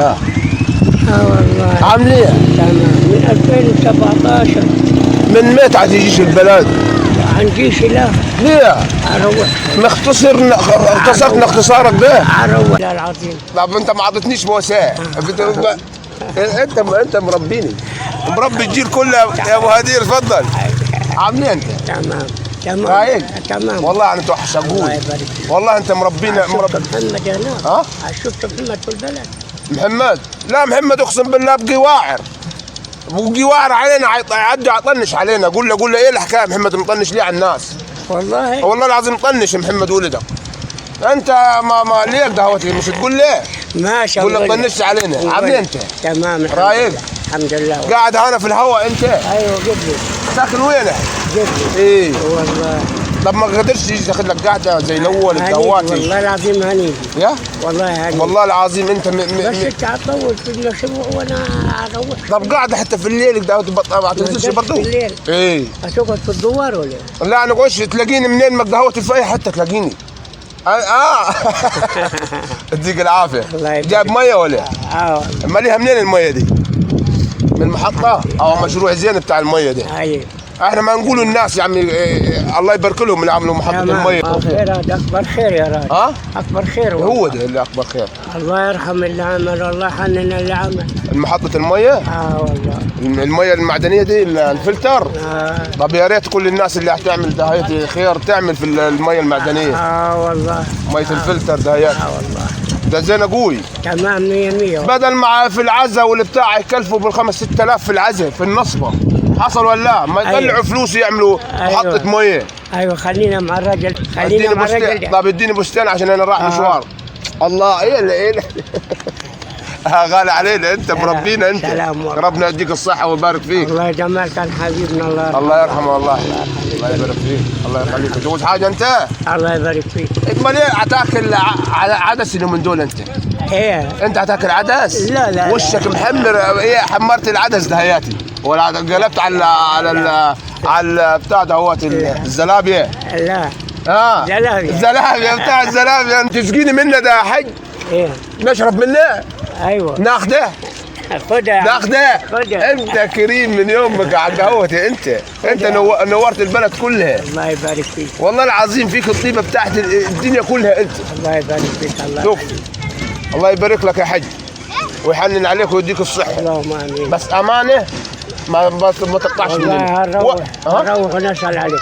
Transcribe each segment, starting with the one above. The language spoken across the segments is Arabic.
والله عامل ايه؟ تمام من 2017. من متى عاد يجيش البلد؟ عن جيش لا ليه؟ اروح اختصرنا اختصارك ده. اروح لا العظيم. طب انت ما عطتنيش مواساة. انت مربيني، مربي الجيل كله يا ابو هدير. اتفضل. عامل ايه انت؟ تمام تمام رايق؟ تمام. والله انا توحش الله ابوي. يبارك فيك. والله انت مربينا شفت محمد هناك؟ ها؟ شفت محمد في البلد؟ محمد؟ لا محمد اقسم بالله بقي واعر، بقي واعر علينا، يعدي يطنش علينا. قول له ايه الحكايه محمد مطنش ليه على الناس؟ والله والله العظيم مطنش محمد ولدك. انت ما ليه دهوتي مش تقول ليه؟ ما شاء قول الله. له طنش علينا. عامل انت؟ تمام رايق؟ الحمد لله. قاعد هنا في الهواء انت؟ ايوه قبلي ساكن وينه؟ قبلي ايه؟ والله طب ما قدرش يجي تاخذ لك قعده زي الاول هنيجي الدواتي؟ والله العظيم هنيجي. يا والله هنيجي. والله العظيم انت بس انت هتطول في المشروع وانا اروح. طب قاعده حتى في الليل ما تنزلش برضه؟ في الليل ايه؟ هتقعد في الدوار ولا إيه؟ لا انا قوش تلاقيني منين ما قهوتي في اي حته تلاقيني. يديك العافيه. الله يبارك. جايب ميه ولا؟ اه ماليها منين الميه دي؟ من محطه او مشروع زين بتاع الميه دي. ايوه احنا ما نقولوا الناس يا عمي الله يبارك لهم اللي عملوا محطه الميه. خير هذا اكبر خير يا راجل. ها؟ اكبر خير والله. هو ده اللي اكبر خير. الله يرحم اللي عمل والله يحنن اللي عمل. محطه الميه، والله الميه المعدنيه دي الفلتر. اه طب يا ريت كل الناس اللي هتعمل دهيتي خير تعمل في الميه المعدنيه. والله ميه الفلتر دهيات. والله ده زين قوي. تمام 100 بدل ما في العزا والبتاع يكلفوا بالخمس 6000 في العزا في النصبه. حصل ولا لا؟ ما يطلعوا أيوة. فلوس يعملوا محطه ميه. ايوه خلينا مع الرجل. اديني خلينا مع بستان. الرجل. طب اديني بستان عشان انا رايح مشوار. الله ايه غالي علينا انت مربينا انت. سلام والله. ربنا يديك الصحه ويبارك فيك. الله يجمل كان حبيبنا الله يرحمه. الله يرحمه والله. الله يبارك فيك. الله يخليك. تجوز حاجه انت؟ الله يبارك فيك. امال ايه هتاكل عدس اليومين دول انت؟ ايه انت هتاكل عدس؟ لا وشك محمر. ايه حمرت العدس دهياتي ولا قلبت على بتاع دهوات الزلابيه؟ لا زلابية. الزلابيه بتاع الزلابيه. انت تسقيني منه ده يا حج؟ ايه نشرب منه؟ ايوه ناخده؟ خدها ناخده؟ خدها. انت كريم من يومك على قهوتي انت نورت البلد كلها. الله يبارك فيك. والله العظيم فيك الطيبه بتاعت الدنيا كلها انت. الله يبارك فيك. الله شوف الله يبارك لك يا حج ويحنن عليك ويديك الصحه. اللهم امين. بس امانه ما تقطعش والله مننا. هنروح ونسال عليك.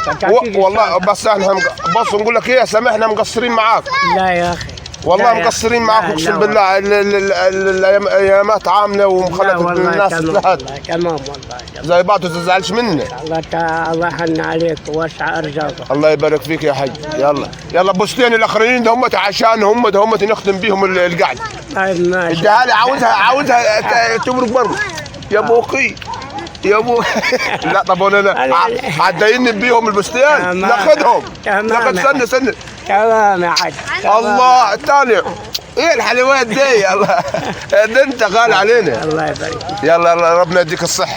والله بس احنا بص نقول لك ايه سامحنا مقصرين معاك. لا يا اخي والله لا مقصرين لا معاك لا اقسم لا بالله. الايامات عامله ومخلت الناس تزهد تمام والله زي بعض. ما تزعلش مني. الله يحن عليك ووسع ارزاقك. الله يبارك فيك يا حج. يلا بوستين الاخرين ده هم عشان هم نختم بيهم القعده. طيب ماشي. اديها لي عاوزها تبرك بره يا ابوكي يا ابو. لا طب انا هتديني بيهم البستان. ناخذهم. ناخذ سنه تمام يا حاج. الله الثاني. ايه الحلويات دي؟ الله ده انت غالي علينا. الله يبارك. يلا ربنا يديك الصحه.